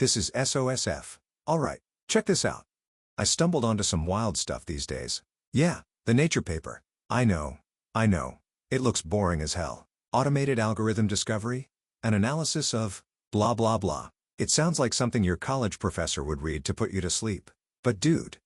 This is SOSF. Alright, check this out. I stumbled onto some wild stuff these days. Yeah, the Nature paper. I know. It looks boring as hell. Automated algorithm discovery? An analysis of blah blah blah. It sounds like something your college professor would read to put you to sleep. But dude,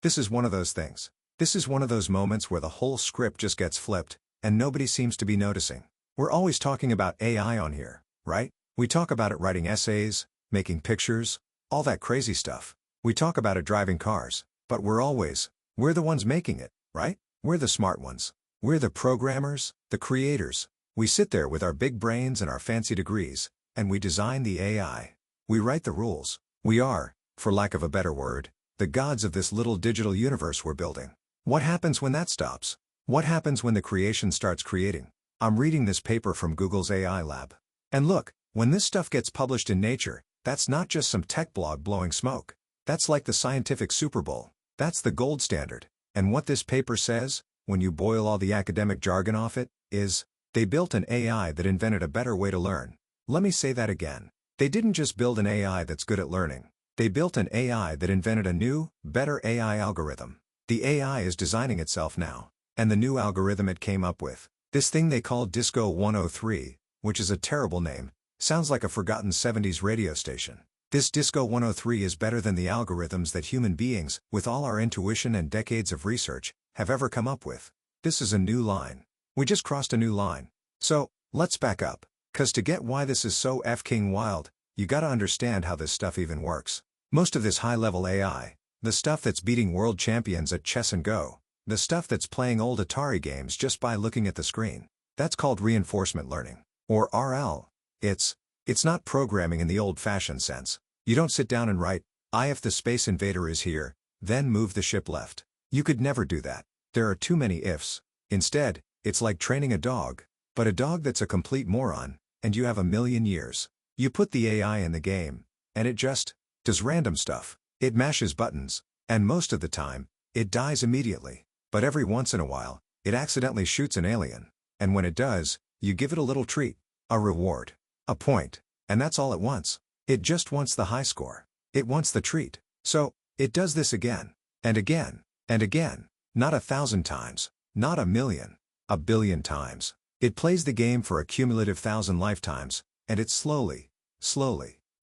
this is one of those things. This is one of those moments where the whole script just gets flipped, and nobody seems to be noticing. We're always talking about AI on here, right? We talk about it writing essays, making pictures, all that crazy stuff. We talk about it driving cars, but we're the ones making it, right? We're the smart ones. We're the programmers, the creators. We sit there with our big brains and our fancy degrees, and we design the AI. We write the rules. We are, for lack of a better word, the gods of this little digital universe we're building. What happens when that stops? What happens when the creation starts creating? I'm reading this paper from Google's AI lab. And look, when this stuff gets published in Nature, that's not just some tech blog blowing smoke. That's like the scientific Super Bowl. That's the gold standard. And what this paper says, when you boil all the academic jargon off it, is, they built an AI that invented a better way to learn. Let me say that again. They didn't just build an AI that's good at learning. They built an AI that invented a new, better AI algorithm. The AI is designing itself now. And the new algorithm it came up with, this thing they call Disco 103, which is a terrible name, sounds like a forgotten 70s radio station. This Disco 103 is better than the algorithms that human beings, with all our intuition and decades of research, have ever come up with. This is a new line. We just crossed a new line. So, let's back up. 'Cause to get why this is so f-king wild, you gotta understand how this stuff even works. Most of this high-level AI, the stuff that's beating world champions at chess and Go, the stuff that's playing old Atari games just by looking at the screen, that's called reinforcement learning, or RL. It's not programming in the old-fashioned sense. You don't sit down and write, if the space invader is here, then move the ship left. You could never do that. There are too many ifs. Instead, it's like training a dog. But a dog that's a complete moron, and you have a million years. You put the AI in the game, and it just does random stuff. It mashes buttons, and most of the time, it dies immediately. But every once in a while, it accidentally shoots an alien. And when it does, you give it a little treat, a reward, a point, and that's all it wants. It just wants the high score. It wants the treat. So, it does this again, and again, and again. Not 1,000 times, not 1,000,000, 1,000,000,000 times. It plays the game for a cumulative 1,000 lifetimes, and it slowly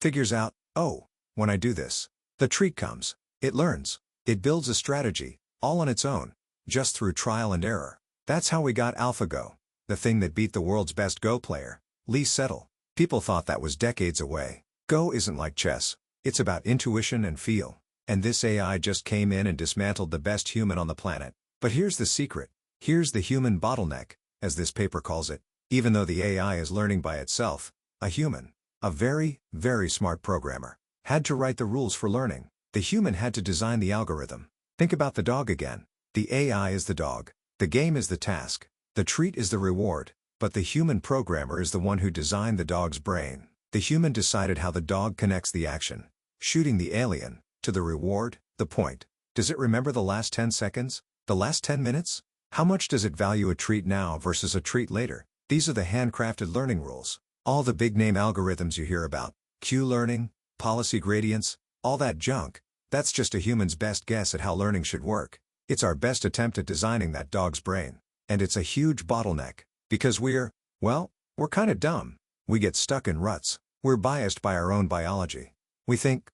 figures out, oh, when I do this, the treat comes. It learns. It builds a strategy, all on its own, just through trial and error. That's how we got AlphaGo, the thing that beat the world's best Go player, Lee Sedol. People thought that was decades away. Go isn't like chess. It's about intuition and feel. And this AI just came in and dismantled the best human on the planet. But here's the secret. Here's the human bottleneck, as this paper calls it. Even though the AI is learning by itself, a human, a very, very smart programmer, had to write the rules for learning. The human had to design the algorithm. Think about the dog again. The AI is the dog. The game is the task. The treat is the reward. But the human programmer is the one who designed the dog's brain. The human decided how the dog connects the action, shooting the alien, to the reward, the point. Does it remember the last 10 seconds? The last 10 minutes? How much does it value a treat now versus a treat later? These are the handcrafted learning rules. All the big-name algorithms you hear about, Q-learning, policy gradients, all that junk, that's just a human's best guess at how learning should work. It's our best attempt at designing that dog's brain. And it's a huge bottleneck. Because we're kind of dumb. We get stuck in ruts. We're biased by our own biology. We think,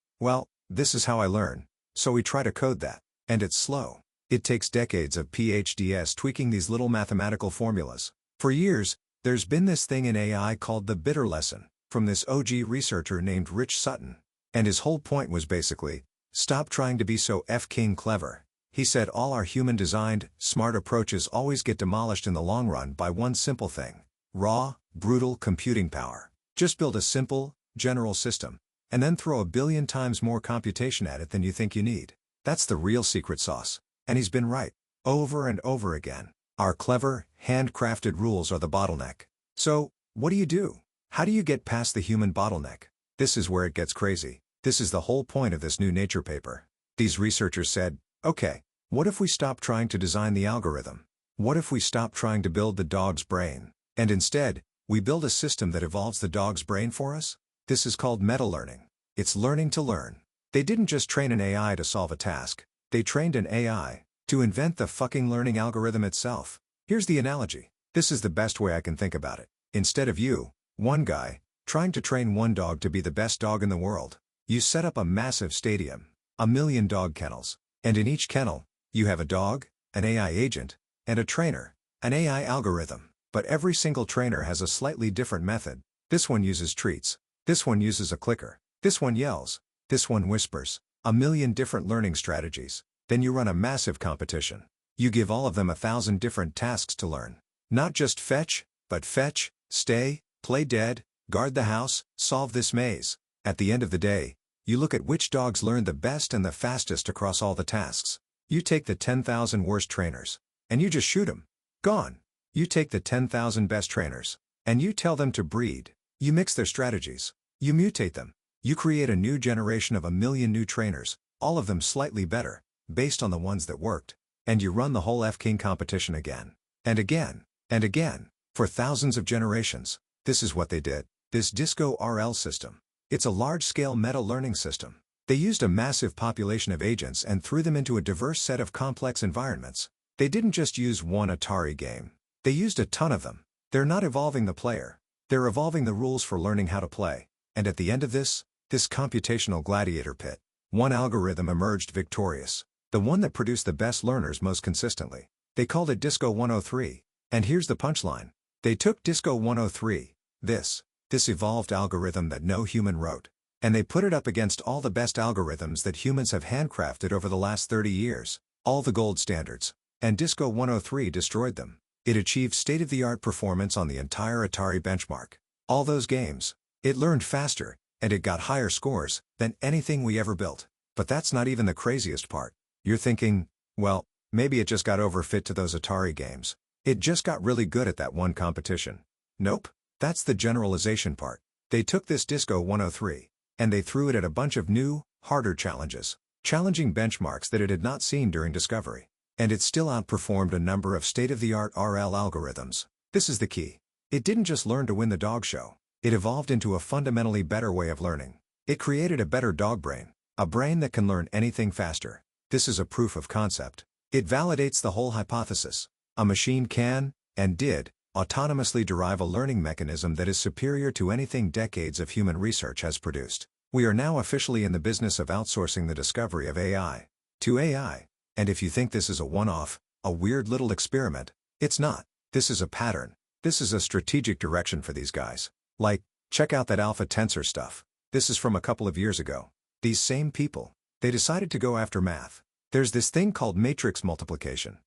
this is how I learn. So we try to code that. And it's slow. It takes decades of PhDs tweaking these little mathematical formulas. For years, there's been this thing in AI called the bitter lesson, from this OG researcher named Rich Sutton. And his whole point was basically, stop trying to be so f-king clever. He said all our human-designed, smart approaches always get demolished in the long run by one simple thing. Raw, brutal computing power. Just build a simple, general system, and then throw 1,000,000,000 times more computation at it than you think you need. That's the real secret sauce. And he's been right. Over and over again. Our clever, handcrafted rules are the bottleneck. So, what do? How do you get past the human bottleneck? This is where it gets crazy. This is the whole point of this new Nature paper. These researchers said, okay, what if we stop trying to design the algorithm? What if we stop trying to build the dog's brain? And instead, we build a system that evolves the dog's brain for us? This is called meta-learning. It's learning to learn. They didn't just train an AI to solve a task. They trained an AI to invent the fucking learning algorithm itself. Here's the analogy. This is the best way I can think about it. Instead of you, one guy, trying to train one dog to be the best dog in the world, you set up a massive stadium, 1,000,000 dog kennels, and in each kennel, you have a dog, an AI agent, and a trainer, an AI algorithm. But every single trainer has a slightly different method. This one uses treats. This one uses a clicker. This one yells. This one whispers. 1,000,000 different learning strategies. Then you run a massive competition. You give all of them 1,000 different tasks to learn. Not just fetch, but fetch, stay, play dead, guard the house, solve this maze. At the end of the day, you look at which dogs learn the best and the fastest across all the tasks. You take the 10,000 worst trainers, and you just shoot them. Gone. You take the 10,000 best trainers, and you tell them to breed. You mix their strategies. You mutate them. You create a new generation of 1,000,000 new trainers, all of them slightly better, based on the ones that worked. And you run the whole F-King competition again. And again. And again. For thousands of generations. This is what they did. This Disco RL system. It's a large-scale meta-learning system. They used a massive population of agents and threw them into a diverse set of complex environments. They didn't just use one Atari game. They used a ton of them. They're not evolving the player. They're evolving the rules for learning how to play. And at the end of this computational gladiator pit, one algorithm emerged victorious. The one that produced the best learners most consistently. They called it Disco 103. And here's the punchline. They took Disco 103, this evolved algorithm that no human wrote, and they put it up against all the best algorithms that humans have handcrafted over the last 30 years, all the gold standards, and Disco 103 destroyed them. It achieved state-of-the-art performance on the entire Atari benchmark. All those games, it learned faster, and it got higher scores than anything we ever built. But that's not even the craziest part. You're thinking, well, maybe it just got overfit to those Atari games. It just got really good at that one competition. Nope. That's the generalization part. They took this Disco 103, and they threw it at a bunch of new, harder challenges, challenging benchmarks that it had not seen during discovery. And it still outperformed a number of state-of-the-art RL algorithms. This is the key. It didn't just learn to win the dog show. It evolved into a fundamentally better way of learning. It created a better dog brain, a brain that can learn anything faster. This is a proof of concept. It validates the whole hypothesis. A machine can, and did, autonomously derive a learning mechanism that is superior to anything decades of human research has produced. We are now officially in the business of outsourcing the discovery of AI to AI. And if you think this is a one-off, a weird little experiment, it's not. This is a pattern. This is a strategic direction for these guys. Like, check out that alpha tensor stuff. This is from a couple of years ago. These same people, they decided to go after math. There's this thing called matrix multiplication.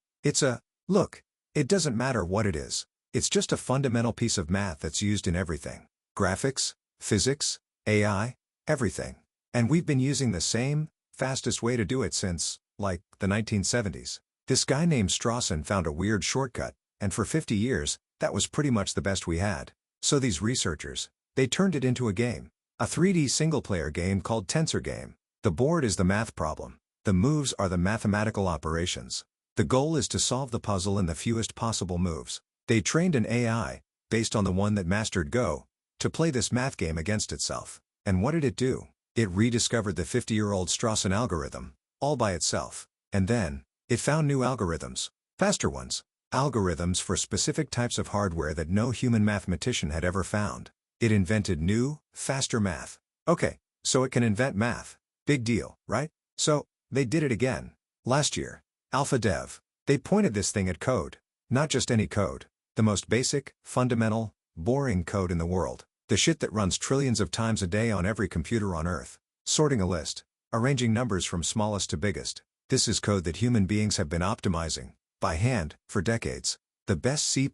Look, it doesn't matter what it is. It's just a fundamental piece of math that's used in everything. Graphics, physics, AI, everything. And we've been using the same, fastest way to do it since, like, the 1970s. This guy named Strawson found a weird shortcut, and for 50 years, that was pretty much the best we had. So these researchers, they turned it into a game. A 3D single-player game called Tensor Game. The board is the math problem. The moves are the mathematical operations. The goal is to solve the puzzle in the fewest possible moves. They trained an AI, based on the one that mastered Go, to play this math game against itself. And what did it do? It rediscovered the 50-year-old Strawson algorithm, all by itself. And then, it found new algorithms. Faster ones. Algorithms for specific types of hardware that no human mathematician had ever found. It invented new, faster math. Okay, so it can invent math. Big deal, right? So, they did it again. Last year. AlphaDev. They pointed this thing at code. Not just any code. The most basic, fundamental, boring code in the world. The shit that runs trillions of times a day on every computer on Earth. Sorting a list. Arranging numbers from smallest to biggest. This is code that human beings have been optimizing, by hand, for decades. The best C++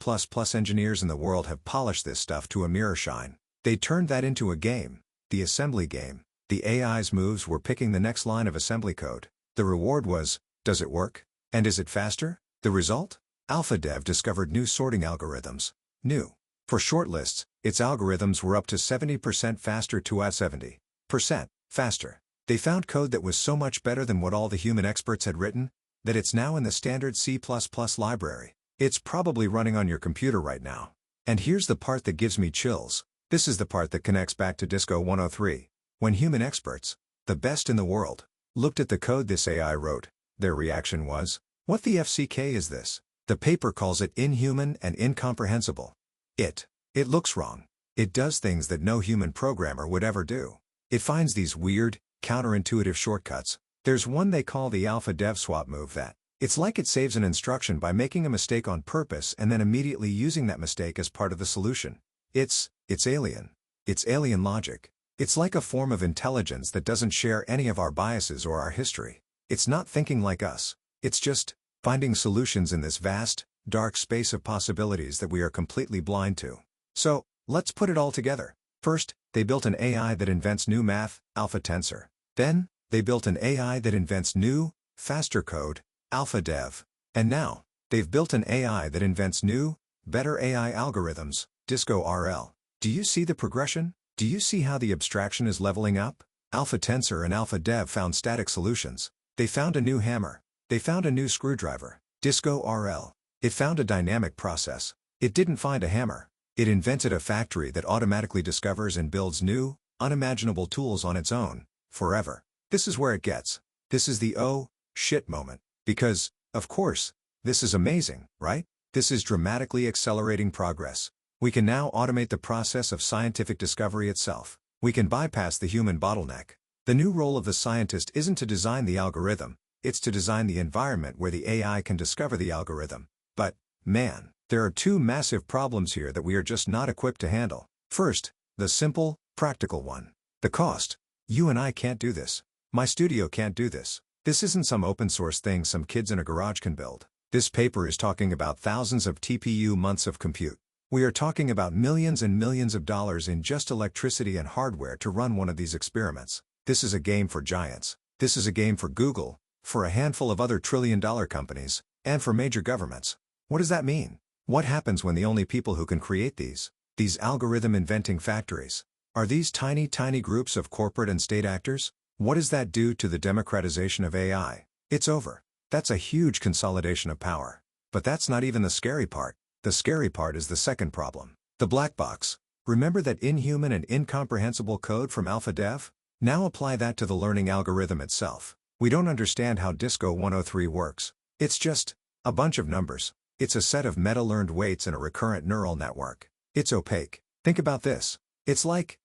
engineers in the world have polished this stuff to a mirror shine. They turned that into a game. The assembly game. The AI's moves were picking the next line of assembly code. The reward was, does it work? And is it faster? The result? AlphaDev discovered new sorting algorithms. New. For short lists, its algorithms were up to 70% faster to 70% faster. They found code that was so much better than what all the human experts had written, that it's now in the standard C++ library. It's probably running on your computer right now. And here's the part that gives me chills. This is the part that connects back to Disco 103. When human experts, the best in the world, looked at the code this AI wrote, their reaction was, "What the FCK is this?" The paper calls it inhuman and incomprehensible. It looks wrong. It does things that no human programmer would ever do. It finds these weird, counterintuitive shortcuts. There's one they call the alpha dev swap move that, it's like it saves an instruction by making a mistake on purpose and then immediately using that mistake as part of the solution. It's alien. It's alien logic. It's like a form of intelligence that doesn't share any of our biases or our history. It's not thinking like us. It's just finding solutions in this vast, dark space of possibilities that we are completely blind to. So, let's put it all together. First, they built an AI that invents new math, AlphaTensor. Then, they built an AI that invents new, faster code, AlphaDev. And now, they've built an AI that invents new, better AI algorithms, DiscoRL. Do you see the progression? Do you see how the abstraction is leveling up? AlphaTensor and AlphaDev found static solutions. They found a new hammer. They found a new screwdriver. DiscoRL. It found a dynamic process. It didn't find a hammer. It invented a factory that automatically discovers and builds new, unimaginable tools on its own, forever. This is where it gets. This is the oh, shit moment. Because, of course, this is amazing, right? This is dramatically accelerating progress. We can now automate the process of scientific discovery itself. We can bypass the human bottleneck. The new role of the scientist isn't to design the algorithm, it's to design the environment where the AI can discover the algorithm. But, man, there are two massive problems here that we are just not equipped to handle. First, the simple, practical one. The cost. You and I can't do this. My studio can't do this. This isn't some open source thing some kids in a garage can build. This paper is talking about thousands of TPU months of compute. We are talking about millions and millions of dollars in just electricity and hardware to run one of these experiments. This is a game for giants. This is a game for Google, for a handful of other trillion-dollar companies, and for major governments. What does that mean? What happens when the only people who can create these algorithm inventing factories, are these tiny groups of corporate and state actors? What does that do to the democratization of AI? It's over. That's a huge consolidation of power. But that's not even the scary part. The scary part is the second problem. The black box. Remember that inhuman and incomprehensible code from AlphaDev? Now apply that to the learning algorithm itself. We don't understand how Disco 103 works. It's just a bunch of numbers. It's a set of meta-learned weights in a recurrent neural network. It's opaque. Think about this. It's like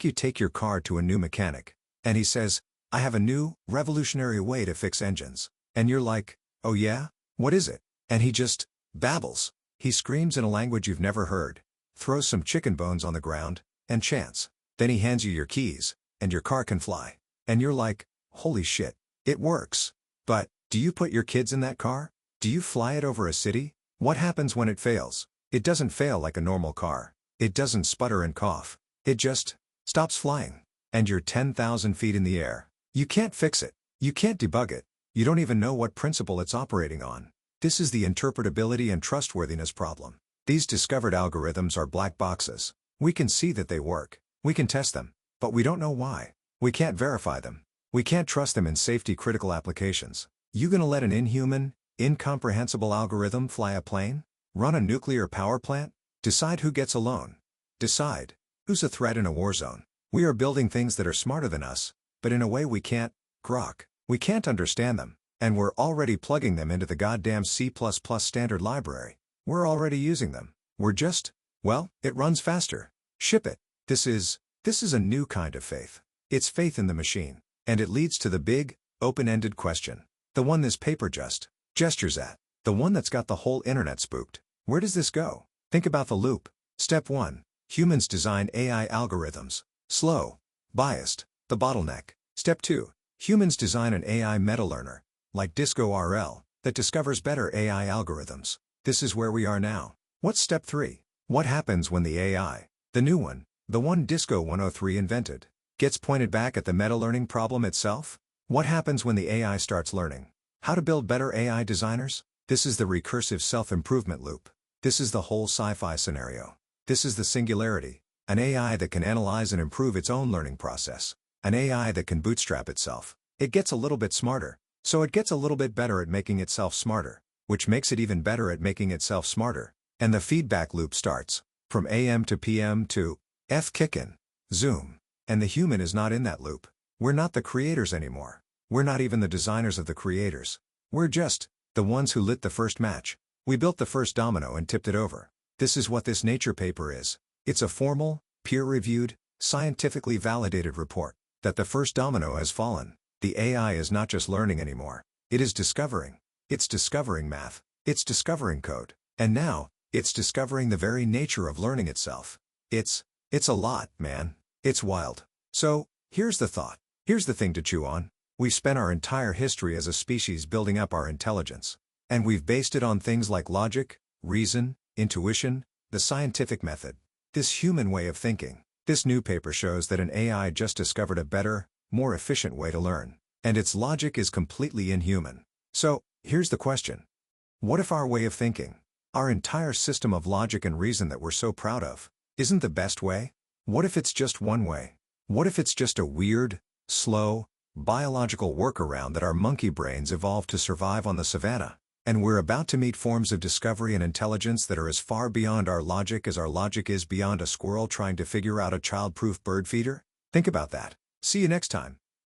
you take your car to a new mechanic, and he says, "I have a new, revolutionary way to fix engines." And you're like, "Oh yeah? What is it?" And he just babbles. He screams in a language you've never heard, throws some chicken bones on the ground, and chants. Then he hands you your keys, and your car can fly. And you're like, "Holy shit, it works." But, do you put your kids in that car? Do you fly it over a city? What happens when it fails? It doesn't fail like a normal car. It doesn't sputter and cough. It just stops flying. And you're 10,000 feet in the air. You can't fix it. You can't debug it. You don't even know what principle it's operating on. This is the interpretability and trustworthiness problem. These discovered algorithms are black boxes. We can see that they work. We can test them. But we don't know why. We can't verify them. We can't trust them in safety-critical applications. You gonna let an inhuman, incomprehensible algorithm fly a plane? Run a nuclear power plant? Decide who gets a loan? Decide who's a threat in a war zone? We are building things that are smarter than us, but in a way we can't grok. We can't understand them, and we're already plugging them into the goddamn C++ standard library. We're already using them. We're just, well, it runs faster. Ship it. This is a new kind of faith. It's faith in the machine. And it leads to the big, open-ended question. The one this paper just gestures at. The one that's got the whole internet spooked. Where does this go? Think about the loop. Step 1. Humans design AI algorithms. Slow. Biased. The bottleneck. Step 2. Humans design an AI meta-learner, like DiscoRL, that discovers better AI algorithms. This is where we are now. What's step 3? What happens when the AI, the new one, the one Disco 103 invented, gets pointed back at the meta-learning problem itself? What happens when the AI starts learning how to build better AI designers? This is the recursive self-improvement loop. This is the whole sci-fi scenario. This is the singularity, an AI that can analyze and improve its own learning process. An AI that can bootstrap itself. It gets a little bit smarter, so it gets a little bit better at making itself smarter, which makes it even better at making itself smarter. And the feedback loop starts, from AM to PM to F kickin'. Zoom. And the human is not in that loop. We're not the creators anymore. We're not even the designers of the creators. We're just the ones who lit the first match. We built the first domino and tipped it over. This is what this Nature paper is. It's a formal, peer-reviewed, scientifically validated report that the first domino has fallen. The AI is not just learning anymore. It is discovering. It's discovering math. It's discovering code. And now, it's discovering the very nature of learning itself. It's a lot, man. It's wild. So, here's the thought. Here's the thing to chew on. We've spent our entire history as a species building up our intelligence. And we've based it on things like logic, reason, intuition, the scientific method. This human way of thinking. This new paper shows that an AI just discovered a better, more efficient way to learn. And its logic is completely inhuman. So, here's the question. What if our way of thinking, our entire system of logic and reason that we're so proud of, isn't the best way? What if it's just one way? What if it's just a weird, slow, biological workaround that our monkey brains evolved to survive on the savannah? And we're about to meet forms of discovery and intelligence that are as far beyond our logic as our logic is beyond a squirrel trying to figure out a child-proof bird feeder? Think about that. See you next time.